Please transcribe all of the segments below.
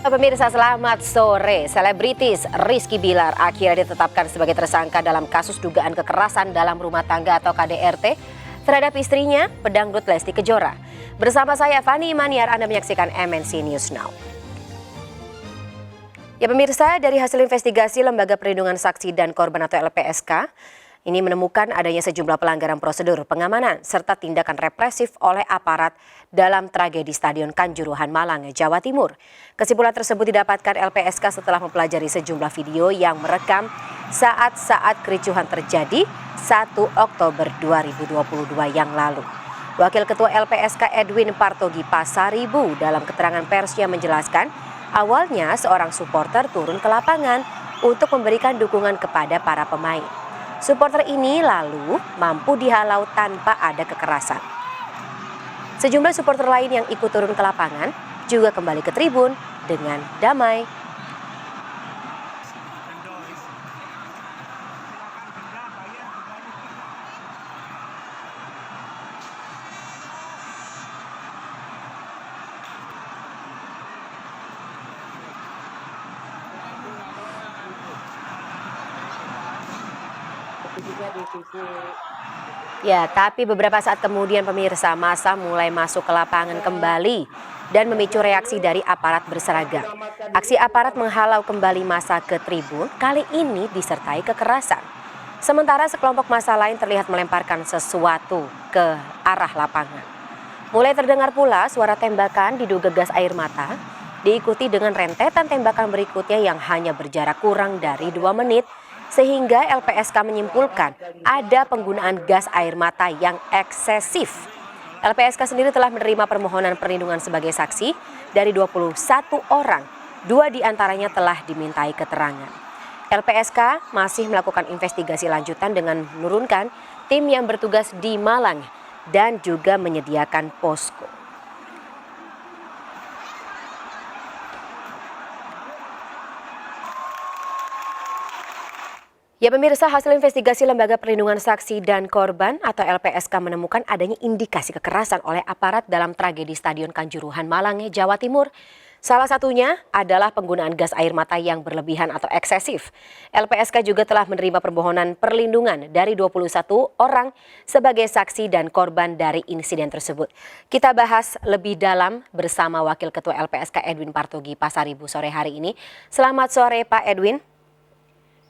Pemirsa, selamat sore. Selebritis Rizky Bilar akhirnya ditetapkan sebagai tersangka dalam kasus dugaan kekerasan dalam rumah tangga atau KDRT terhadap istrinya, pedangdut Lesti Kejora. Bersama saya Fani Imaniar, Anda menyaksikan MNC News Now. Ya pemirsa, dari hasil investigasi Lembaga Perlindungan Saksi dan Korban atau LPSK, ini menemukan adanya sejumlah pelanggaran prosedur pengamanan serta tindakan represif oleh aparat dalam tragedi Stadion Kanjuruhan Malang, Jawa Timur. Kesimpulan tersebut didapatkan LPSK setelah mempelajari sejumlah video yang merekam saat-saat kericuhan terjadi 1 Oktober 2022 yang lalu. Wakil Ketua LPSK Edwin Partogi Pasaribu dalam keterangan persnya menjelaskan, awalnya seorang supporter turun ke lapangan untuk memberikan dukungan kepada para pemain. Supporter ini lalu mampu dihalau tanpa ada kekerasan. Sejumlah supporter lain yang ikut turun ke lapangan juga kembali ke tribun dengan damai. Ya, tapi beberapa saat kemudian pemirsa, massa mulai masuk ke lapangan kembali dan memicu reaksi dari aparat berseragam. Aksi aparat menghalau kembali massa ke tribun kali ini disertai kekerasan. Sementara sekelompok massa lain terlihat melemparkan sesuatu ke arah lapangan. Mulai terdengar pula suara tembakan diduga gas air mata, diikuti dengan rentetan tembakan berikutnya yang hanya berjarak kurang dari 2 menit, sehingga LPSK menyimpulkan ada penggunaan gas air mata yang eksesif. LPSK sendiri telah menerima permohonan perlindungan sebagai saksi dari 21 orang, 2 diantaranya telah dimintai keterangan. LPSK masih melakukan investigasi lanjutan dengan menurunkan tim yang bertugas di Malang dan juga menyediakan posko. Ya pemirsa, hasil investigasi Lembaga Perlindungan Saksi dan Korban atau LPSK menemukan adanya indikasi kekerasan oleh aparat dalam tragedi Stadion Kanjuruhan Malang, Jawa Timur. Salah satunya adalah penggunaan gas air mata yang berlebihan atau eksesif. LPSK juga telah menerima permohonan perlindungan dari 21 orang sebagai saksi dan korban dari insiden tersebut. Kita bahas lebih dalam bersama Wakil Ketua LPSK Edwin Partogi Pasaribu sore hari ini. Selamat sore Pak Edwin.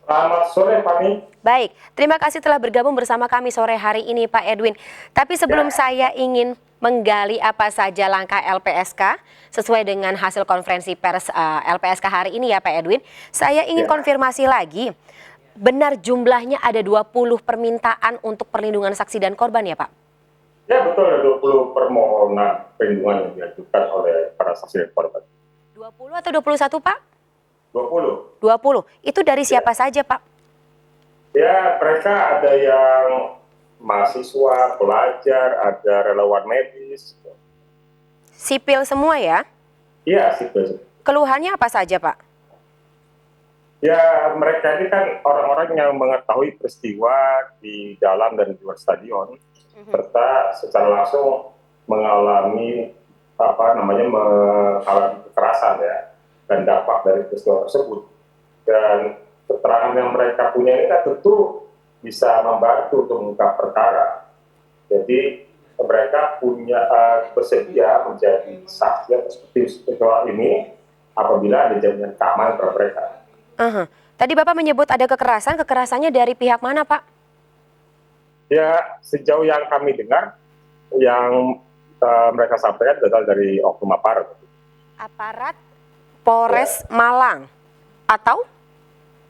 Selamat sore, Fani. Baik, terima kasih telah bergabung bersama kami sore hari ini, Pak Edwin. Tapi sebelum saya ingin menggali apa saja langkah LPSK sesuai dengan hasil konferensi pers LPSK hari ini ya, Pak Edwin, saya ingin konfirmasi lagi. Benar jumlahnya ada 20 permintaan untuk perlindungan saksi dan korban ya, Pak? Ya, betul, ada 20 permohonan perlindungan yang diajukan oleh para saksi dan korban. 20 atau 21, Pak? 20. 20. Itu dari siapa saja, Pak? Ya, mereka ada yang mahasiswa, pelajar, ada relawan medis. Sipil semua ya? Iya, sipil. Keluhannya apa saja, Pak? Ya, mereka ini kan orang-orang yang mengetahui peristiwa di dalam dan di luar stadion, serta secara langsung mengalami mengalami kekerasan ya, dan dampak dari peristiwa tersebut. Dan keterangan yang mereka punya ini kan tentu bisa membantu untuk mengungkap perkara. Jadi mereka punya bersedia menjadi saksi atau seperti peristiwa ini apabila ada jaminan keamanan pada mereka. Tadi Bapak menyebut ada kekerasan, kekerasannya dari pihak mana, Pak? Ya, sejauh yang kami dengar, yang mereka sampaikan berasal dari oknum aparat. Aparat Polres Malang atau?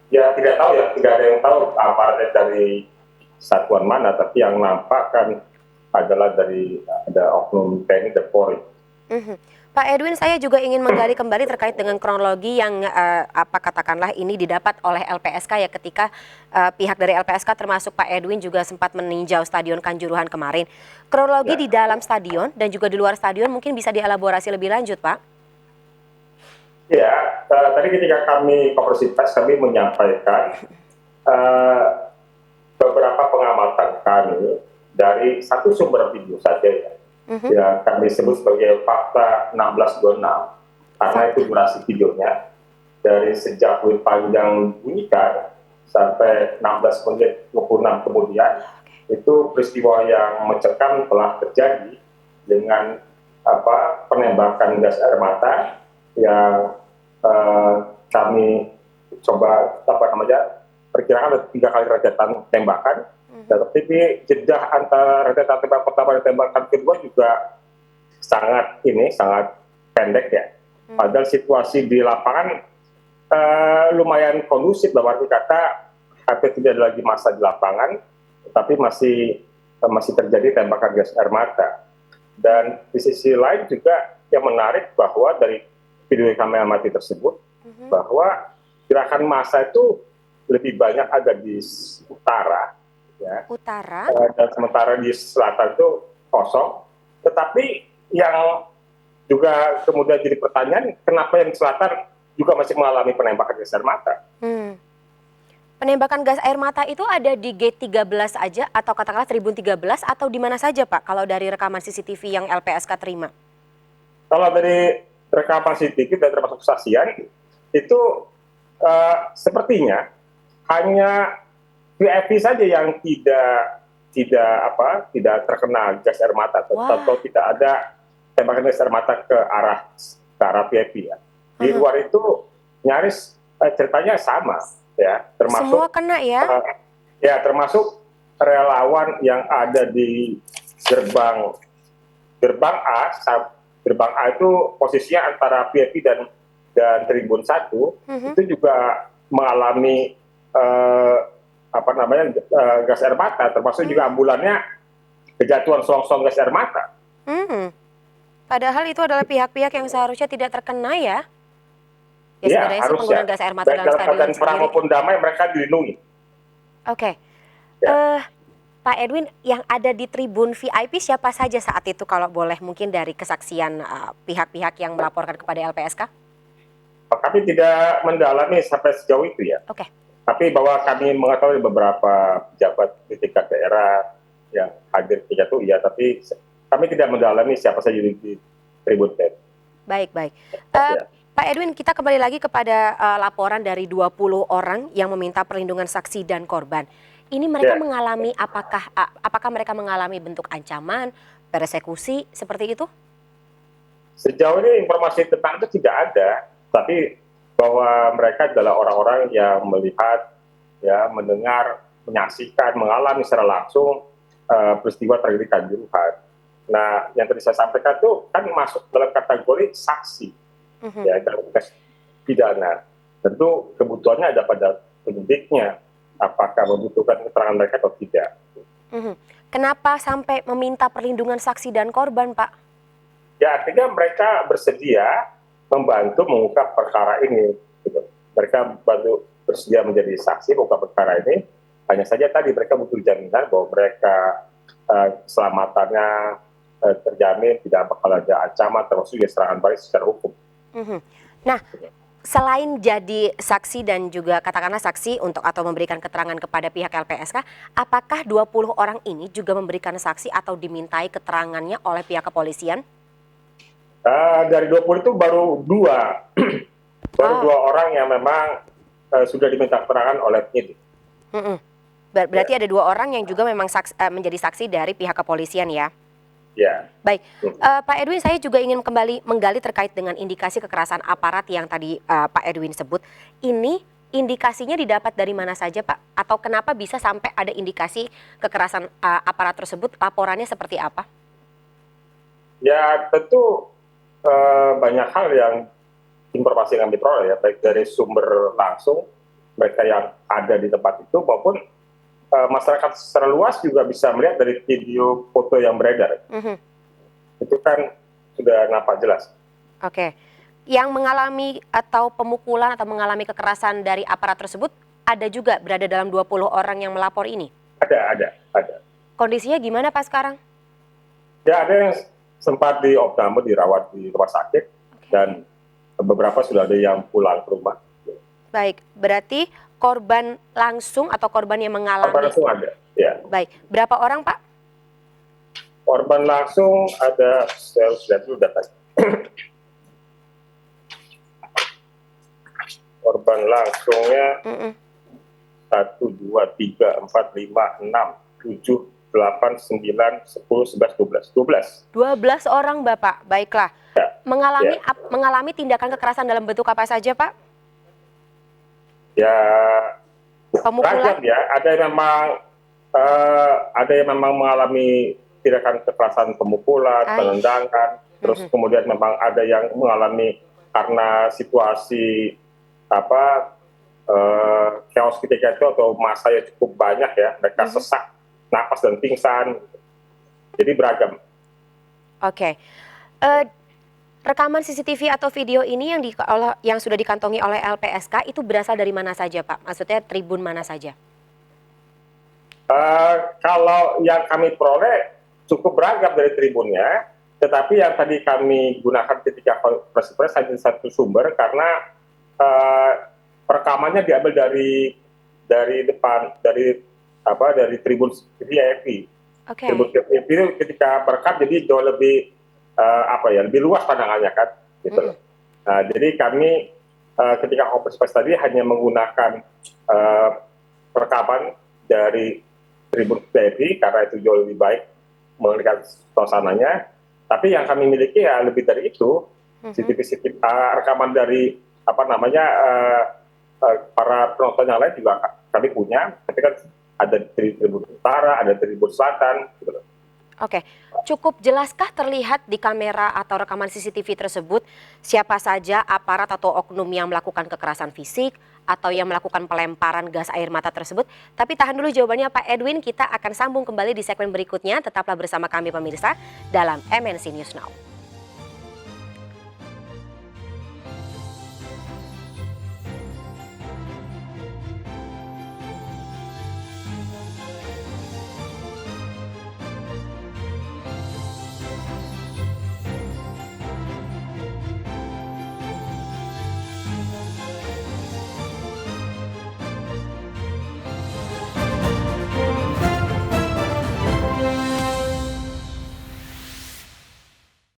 Ya tidak tahu ya, tidak ada yang tahu aparatnya dari satuan mana, tapi yang nampak kan adalah dari ada oknum TNI dan Polri. Pak Edwin, saya juga ingin menggali kembali terkait dengan kronologi yang katakanlah ini didapat oleh LPSK ya, ketika pihak dari LPSK termasuk Pak Edwin juga sempat meninjau Stadion Kanjuruhan kemarin. Kronologi di dalam stadion dan juga di luar stadion mungkin bisa dielaborasi lebih lanjut, Pak? Ya, tadi ketika kami konferensi pers kami menyampaikan beberapa pengamatan kami dari satu sumber video saja ya, yang kami sebut sebagai fakta 1626 karena itu durasi videonya dari sejak kuil panjang bunyikan sampai 16 menit 26 kemudian, itu peristiwa yang mencekam telah terjadi dengan penembakan gas air mata yang kami coba perkirakan ada 3 kali rentetan tembakan. Tapi jeda antara rentetan tembak pertama dan tembakan kedua juga sangat pendek ya. Padahal situasi di lapangan lumayan kondusif, dalam arti kata hampir tidak ada lagi massa di lapangan, tetapi masih terjadi tembakan gas air mata. Dan di sisi lain juga yang menarik bahwa dari video kamera mati tersebut, bahwa gerakan massa itu lebih banyak ada di utara, ya. Dan sementara di selatan itu kosong. Tetapi yang juga kemudian jadi pertanyaan, kenapa yang di selatan juga masih mengalami penembakan gas air mata? Penembakan gas air mata itu ada di gate 13 aja atau katakanlah Tribun 13 atau di mana saja Pak kalau dari rekaman CCTV yang LPSK terima? Kalau dari rekaman CCTV dan termasuk kesaksian itu sepertinya hanya VIP saja yang tidak terkena gas air mata atau tidak ada tembakan gas air mata ke arah VIP ya. Di luar itu nyaris ceritanya sama ya, termasuk semua kena ya. Termasuk relawan yang ada di gerbang A. Gerbang A itu posisinya antara VIP dan Tribun 1 itu juga mengalami gas air mata, termasuk juga ambulannya kejatuhan selongsong gas air mata. Padahal itu adalah pihak-pihak yang seharusnya tidak terkena ya. Ya sebenarnya sih penggunaan gas air mata dalam stadion perang maupun damai mereka dilindungi. Oke. Pak Edwin, yang ada di tribun VIP siapa saja saat itu kalau boleh mungkin dari kesaksian pihak-pihak yang melaporkan kepada LPSK? Kami tidak mendalami sampai sejauh itu ya. Tapi bahwa kami mengetahui beberapa pejabat di tingkat daerah yang hadir itu iya, tapi kami tidak mendalami siapa saja di tribun VIP. Baik. Pak Edwin, kita kembali lagi kepada laporan dari 20 orang yang meminta perlindungan saksi dan korban. Ini mereka mengalami apakah mereka mengalami bentuk ancaman, persekusi seperti itu? Sejauh ini informasi tentang itu tidak ada, tapi bahwa mereka adalah orang-orang yang melihat, ya, mendengar, menyaksikan, mengalami secara langsung peristiwa tragedi Kanjuruhan. Nah, yang tadi saya sampaikan itu kan masuk dalam kategori saksi. Ya, dalam konteks pidana. Tentu kebutuhannya ada pada penyidiknya, apakah membutuhkan keterangan mereka atau tidak. Kenapa sampai meminta perlindungan saksi dan korban, Pak? Ya, artinya mereka bersedia membantu mengungkap perkara ini. Gitu. Mereka bersedia menjadi saksi mengungkap perkara ini. Hanya saja tadi mereka butuh jaminan bahwa mereka keselamatannya terjamin, tidak bakal ada ancaman, termasuk serangan balik secara hukum. Nah, selain jadi saksi dan juga katakanlah saksi untuk atau memberikan keterangan kepada pihak LPSK, apakah 20 orang ini juga memberikan saksi atau dimintai keterangannya oleh pihak kepolisian? Dari 20 itu baru 2 orang yang memang sudah diminta keterangan oleh penyidik. Berarti ada 2 orang yang juga memang menjadi saksi dari pihak kepolisian ya? Ya. Baik, Pak Edwin, saya juga ingin kembali menggali terkait dengan indikasi kekerasan aparat yang tadi Pak Edwin sebut. Ini indikasinya didapat dari mana saja, Pak? Atau kenapa bisa sampai ada indikasi kekerasan aparat tersebut? Laporannya seperti apa? Ya, tentu banyak hal yang informasi yang kami peroleh ya, baik dari sumber langsung mereka yang ada di tempat itu maupun masyarakat secara luas juga bisa melihat dari video foto yang beredar. Itu kan sudah nampak jelas. Oke. Yang mengalami atau pemukulan atau mengalami kekerasan dari aparat tersebut ada juga berada dalam 20 orang yang melapor ini? Ada. Kondisinya gimana Pak sekarang? Ya, ada yang sempat dirawat di rumah sakit dan beberapa sudah ada yang pulang ke rumah. Baik, berarti korban langsung atau korban yang mengalami? Korban langsung ada, ya. Baik, berapa orang Pak? Korban langsung ada, saya sudah dulu datanya. Peninjauan langsungnya Mm-mm. 1, 2, 3, 4, 5, 6, 7, 8, 9, 10, 11, 12. 12. 12 orang Bapak, baiklah. Ya. Mengalami tindakan kekerasan dalam bentuk apa saja Pak? Ya, Pemukulan? beragam ya. Ada yang memang mengalami tindakan kekerasan pemukulan, penendangan, terus kemudian memang ada yang mengalami karena situasi chaos ketika itu atau masa yang cukup banyak ya, mereka sesak napas dan pingsan. Jadi beragam. Oke. Rekaman CCTV atau video ini yang sudah dikantongi oleh LPSK itu berasal dari mana saja Pak? Maksudnya tribun mana saja? Kalau yang kami peroleh cukup beragam dari tribunnya, tetapi yang tadi kami gunakan ketika konferensi pers hanya satu sumber karena rekamannya diambil dari tribun VIP. Okay. Tribun VIP itu ketika merekam jadi jauh lebih lebih luas pandangannya kan, gitu. Nah, jadi kami ketika konferensi pers tadi hanya menggunakan rekaman dari tribun VIP karena itu jauh lebih baik melihat suasananya. Tapi yang kami miliki ya lebih dari itu, CCTV rekaman dari para penonton yang lain juga kami punya. Tapi kan ada di tribun utara, ada tribun selatan, gitu. Oke, cukup jelaskah terlihat di kamera atau rekaman CCTV tersebut siapa saja aparat atau oknum yang melakukan kekerasan fisik atau yang melakukan pelemparan gas air mata tersebut? Tapi tahan dulu jawabannya Pak Edwin, kita akan sambung kembali di segmen berikutnya. Tetaplah bersama kami pemirsa dalam MNC News Now.